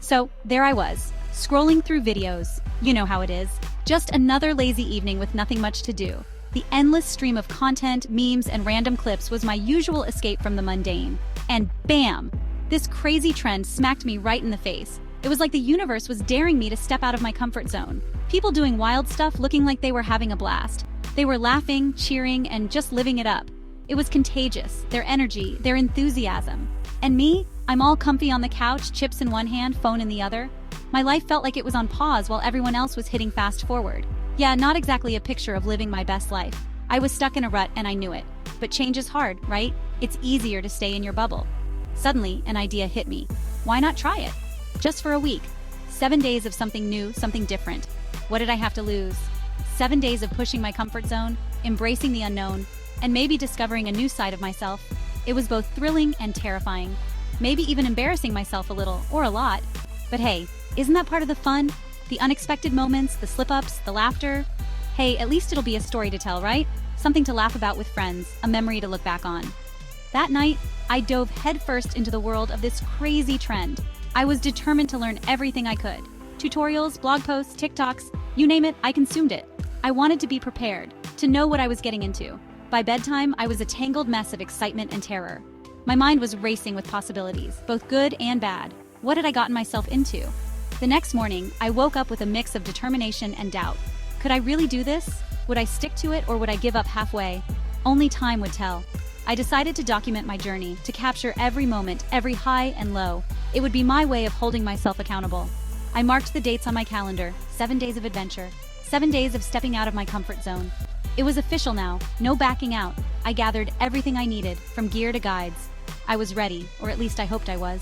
So there I was, scrolling through videos. You know how it is. Just another lazy evening with nothing much to do. The endless stream of content, memes, and random clips was my usual escape from the mundane. And bam! This crazy trend smacked me right in the face. It was like the universe was daring me to step out of my comfort zone. People doing wild stuff looking like they were having a blast. They were laughing, cheering, and just living it up. It was contagious, their energy, their enthusiasm. And me? I'm all comfy on the couch, chips in one hand, phone in the other. My life felt like it was on pause while everyone else was hitting fast forward. Yeah, not exactly a picture of living my best life. I was stuck in a rut and I knew it. But change is hard, right? It's easier to stay in your bubble. Suddenly, an idea hit me. Why not try it? Just for a week. 7 days of something new, something different. What did I have to lose? 7 days of pushing my comfort zone, embracing the unknown, and maybe discovering a new side of myself. It was both thrilling and terrifying. Maybe even embarrassing myself a little, or a lot. But hey, isn't that part of the fun? The unexpected moments, the slip-ups, the laughter? Hey, at least it'll be a story to tell, right? Something to laugh about with friends, a memory to look back on. That night, I dove headfirst into the world of this crazy trend. I was determined to learn everything I could. Tutorials, blog posts, TikToks, you name it, I consumed it. I wanted to be prepared, to know what I was getting into. By bedtime, I was a tangled mess of excitement and terror. My mind was racing with possibilities, both good and bad. What had I gotten myself into? The next morning, I woke up with a mix of determination and doubt. Could I really do this? Would I stick to it or would I give up halfway? Only time would tell. I decided to document my journey, to capture every moment, every high and low. It would be my way of holding myself accountable. I marked the dates on my calendar, 7 days of adventure, 7 days of stepping out of my comfort zone. It was official now, no backing out. I gathered everything I needed, from gear to guides. I was ready, or at least I hoped I was.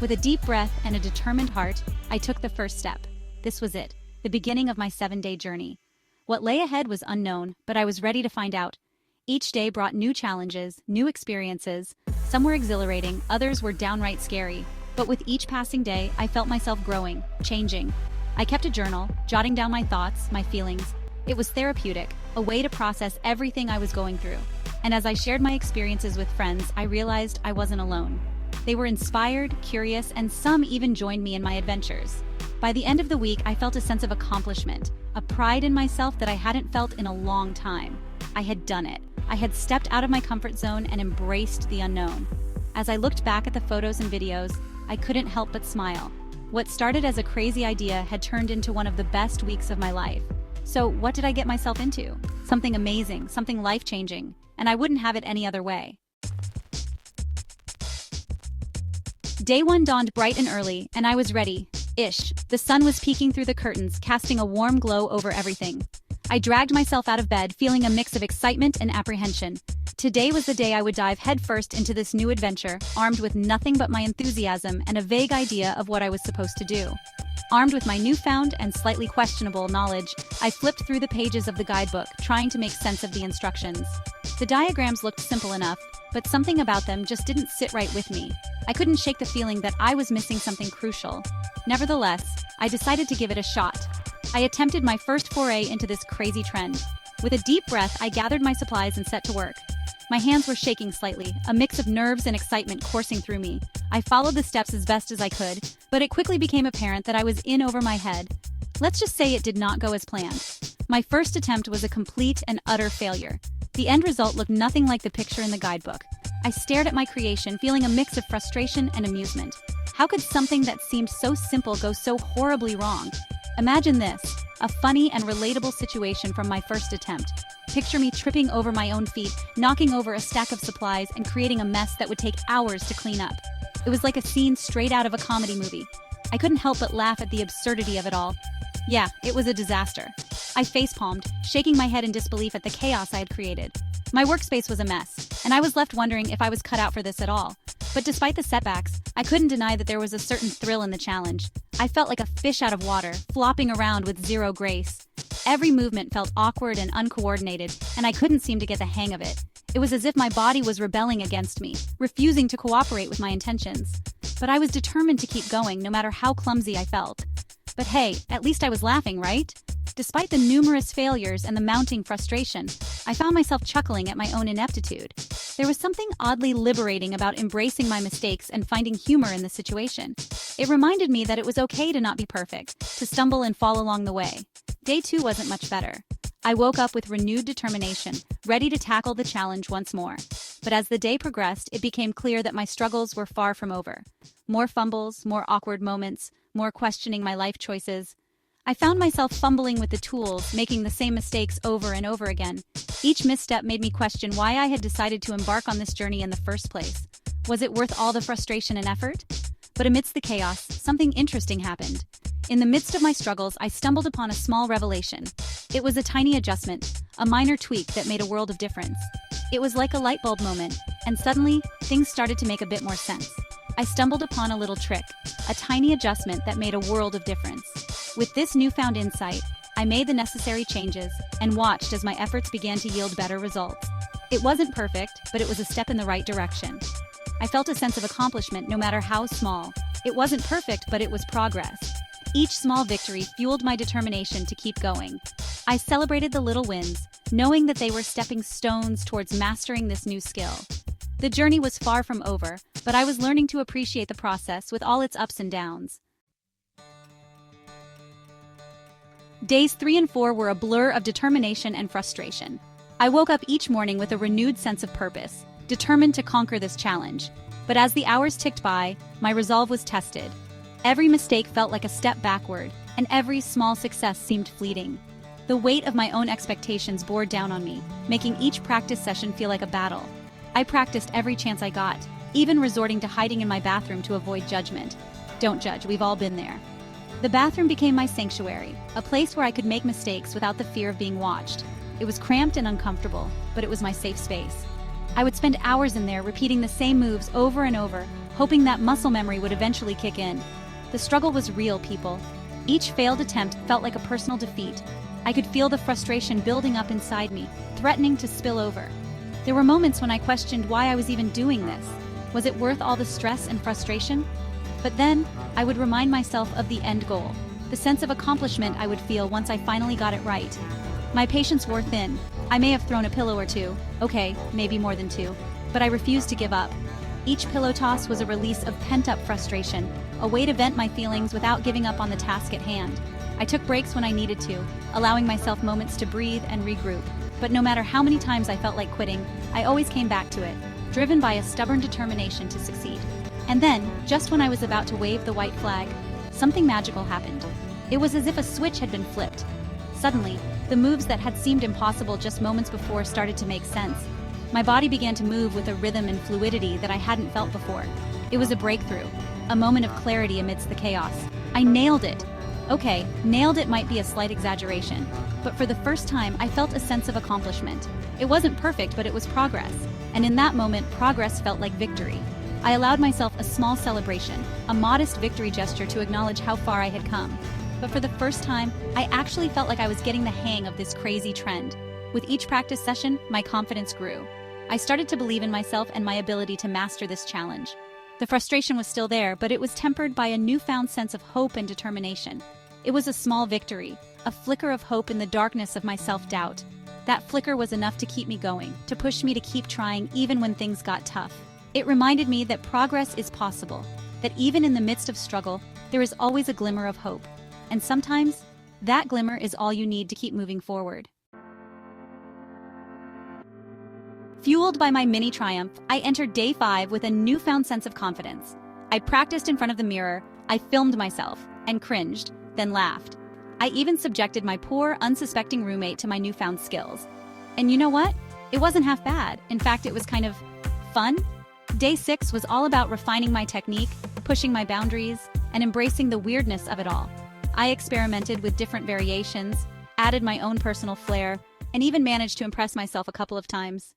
With a deep breath and a determined heart, I took the first step. This was it, the beginning of my 7-day journey. What lay ahead was unknown, but I was ready to find out. Each day brought new challenges, new experiences. Some were exhilarating, others were downright scary. But with each passing day, I felt myself growing, changing. I kept a journal, jotting down my thoughts, my feelings. It was therapeutic, a way to process everything I was going through. And as I shared my experiences with friends, I realized I wasn't alone. They were inspired, curious, and some even joined me in my adventures. By the end of the week, I felt a sense of accomplishment, a pride in myself that I hadn't felt in a long time. I had done it. I had stepped out of my comfort zone and embraced the unknown. As I looked back at the photos and videos, I couldn't help but smile. What started as a crazy idea had turned into one of the best weeks of my life. So what did I get myself into? Something amazing, something life-changing, and I wouldn't have it any other way. Day 1 dawned bright and early, and I was ready-ish. The sun was peeking through the curtains, casting a warm glow over everything. I dragged myself out of bed, feeling a mix of excitement and apprehension. Today was the day I would dive headfirst into this new adventure, armed with nothing but my enthusiasm and a vague idea of what I was supposed to do. Armed with my newfound and slightly questionable knowledge, I flipped through the pages of the guidebook, trying to make sense of the instructions. The diagrams looked simple enough, but something about them just didn't sit right with me. I couldn't shake the feeling that I was missing something crucial. Nevertheless, I decided to give it a shot. I attempted my first foray into this crazy trend. With a deep breath, I gathered my supplies and set to work. My hands were shaking slightly, a mix of nerves and excitement coursing through me. I followed the steps as best as I could, but it quickly became apparent that I was in over my head. Let's just say it did not go as planned. My first attempt was a complete and utter failure. The end result looked nothing like the picture in the guidebook. I stared at my creation, feeling a mix of frustration and amusement. How could something that seemed so simple go so horribly wrong? Imagine this, a funny and relatable situation from my first attempt. Picture me tripping over my own feet, knocking over a stack of supplies, and creating a mess that would take hours to clean up. It was like a scene straight out of a comedy movie. I couldn't help but laugh at the absurdity of it all. Yeah, it was a disaster. I facepalmed, shaking my head in disbelief at the chaos I had created. My workspace was a mess, and I was left wondering if I was cut out for this at all. But despite the setbacks, I couldn't deny that there was a certain thrill in the challenge. I felt like a fish out of water, flopping around with zero grace. Every movement felt awkward and uncoordinated, and I couldn't seem to get the hang of it. It was as if my body was rebelling against me, refusing to cooperate with my intentions. But I was determined to keep going, no matter how clumsy I felt. But hey, at least I was laughing, right? Despite the numerous failures and the mounting frustration, I found myself chuckling at my own ineptitude. There was something oddly liberating about embracing my mistakes and finding humor in the situation. It reminded me that it was okay to not be perfect, to stumble and fall along the way. Day 2 wasn't much better. I woke up with renewed determination, ready to tackle the challenge once more. But as the day progressed, it became clear that my struggles were far from over. More fumbles, more awkward moments, more questioning my life choices. I found myself fumbling with the tools, making the same mistakes over and over again. Each misstep made me question why I had decided to embark on this journey in the first place. Was it worth all the frustration and effort? But amidst the chaos, something interesting happened. In the midst of my struggles, I stumbled upon a small revelation. It was a tiny adjustment, a minor tweak that made a world of difference. It was like a light bulb moment, and suddenly, things started to make a bit more sense. I stumbled upon a little trick, a tiny adjustment that made a world of difference. With this newfound insight, I made the necessary changes and watched as my efforts began to yield better results. It wasn't perfect, but it was a step in the right direction. I felt a sense of accomplishment no matter how small. It wasn't perfect, but it was progress. Each small victory fueled my determination to keep going. I celebrated the little wins, knowing that they were stepping stones towards mastering this new skill. The journey was far from over, but I was learning to appreciate the process with all its ups and downs. Days 3 and 4 were a blur of determination and frustration. I woke up each morning with a renewed sense of purpose, determined to conquer this challenge. But as the hours ticked by, my resolve was tested. Every mistake felt like a step backward, and every small success seemed fleeting. The weight of my own expectations bore down on me, making each practice session feel like a battle. I practiced every chance I got, even resorting to hiding in my bathroom to avoid judgment. Don't judge, we've all been there. The bathroom became my sanctuary, a place where I could make mistakes without the fear of being watched. It was cramped and uncomfortable, but it was my safe space. I would spend hours in there repeating the same moves over and over, hoping that muscle memory would eventually kick in. The struggle was real, people. Each failed attempt felt like a personal defeat. I could feel the frustration building up inside me, threatening to spill over. There were moments when I questioned why I was even doing this. Was it worth all the stress and frustration? But then, I would remind myself of the end goal, the sense of accomplishment I would feel once I finally got it right. My patience wore thin. I may have thrown a pillow or two, okay, maybe more than two, but I refused to give up. Each pillow toss was a release of pent-up frustration, a way to vent my feelings without giving up on the task at hand. I took breaks when I needed to, allowing myself moments to breathe and regroup. But no matter how many times I felt like quitting, I always came back to it, driven by a stubborn determination to succeed. And then, just when I was about to wave the white flag, something magical happened. It was as if a switch had been flipped. Suddenly, the moves that had seemed impossible just moments before started to make sense. My body began to move with a rhythm and fluidity that I hadn't felt before. It was a breakthrough, a moment of clarity amidst the chaos. I nailed it. Okay, nailed it might be a slight exaggeration, but for the first time I felt a sense of accomplishment. It wasn't perfect, but it was progress. And in that moment, progress felt like victory. I allowed myself a small celebration, a modest victory gesture to acknowledge how far I had come. But for the first time, I actually felt like I was getting the hang of this crazy trend. With each practice session, my confidence grew. I started to believe in myself and my ability to master this challenge. The frustration was still there, but it was tempered by a newfound sense of hope and determination. It was a small victory, a flicker of hope in the darkness of my self-doubt. That flicker was enough to keep me going, to push me to keep trying even when things got tough. It reminded me that progress is possible, that even in the midst of struggle, there is always a glimmer of hope. And sometimes, that glimmer is all you need to keep moving forward. Fueled by my mini triumph, I entered day 5 with a newfound sense of confidence. I practiced in front of the mirror, I filmed myself, and cringed, then laughed. I even subjected my poor, unsuspecting roommate to my newfound skills. And you know what? It wasn't half bad. In fact, it was kind of fun. Day 6 was all about refining my technique, pushing my boundaries, and embracing the weirdness of it all. I experimented with different variations, added my own personal flair, and even managed to impress myself a couple of times.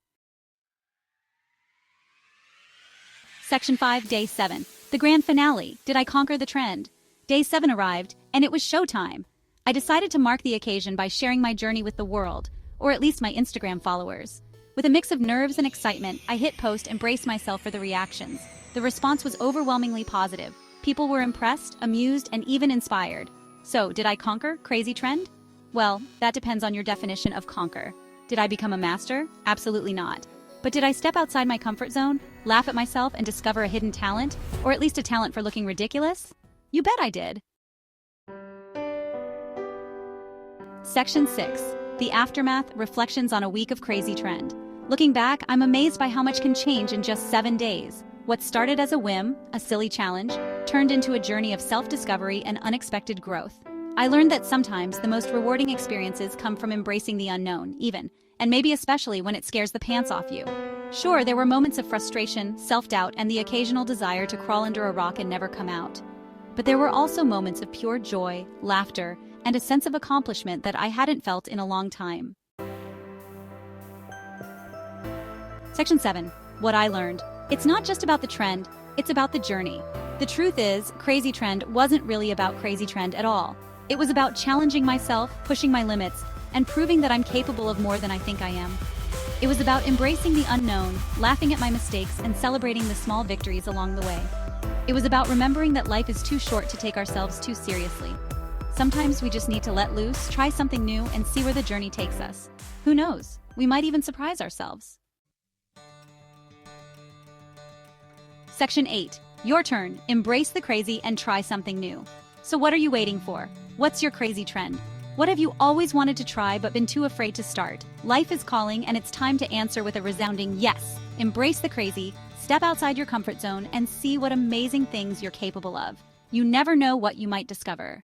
Section 5, Day 7. The grand finale. Did I conquer the trend? Day 7 arrived, and it was showtime. I decided to mark the occasion by sharing my journey with the world, or at least my Instagram followers. With a mix of nerves and excitement, I hit post and braced myself for the reactions. The response was overwhelmingly positive. People were impressed, amused, and even inspired. So, did I conquer crazy trend? Well, that depends on your definition of conquer. Did I become a master? Absolutely not. But did I step outside my comfort zone, laugh at myself, and discover a hidden talent, or at least a talent for looking ridiculous? You bet I did. Section 6. The Aftermath, Reflections on a Week of Crazy Trend. Looking back, I'm amazed by how much can change in just 7 days. What started as a whim, a silly challenge, turned into a journey of self-discovery and unexpected growth. I learned that sometimes the most rewarding experiences come from embracing the unknown, even, and maybe especially when it scares the pants off you. Sure, there were moments of frustration, self-doubt, and the occasional desire to crawl under a rock and never come out. But there were also moments of pure joy, laughter, and a sense of accomplishment that I hadn't felt in a long time. Section 7. What I learned. It's not just about the trend, it's about the journey. The truth is, Crazy Trend wasn't really about Crazy Trend at all. It was about challenging myself, pushing my limits, and proving that I'm capable of more than I think I am. It was about embracing the unknown, laughing at my mistakes, and celebrating the small victories along the way. It was about remembering that life is too short to take ourselves too seriously. Sometimes we just need to let loose, try something new, and see where the journey takes us. Who knows? We might even surprise ourselves. Section 8. Your turn. Embrace the crazy and try something new. So what are you waiting for? What's your crazy trend? What have you always wanted to try but been too afraid to start? Life is calling, and it's time to answer with a resounding yes. Embrace the crazy, step outside your comfort zone, and see what amazing things you're capable of. You never know what you might discover.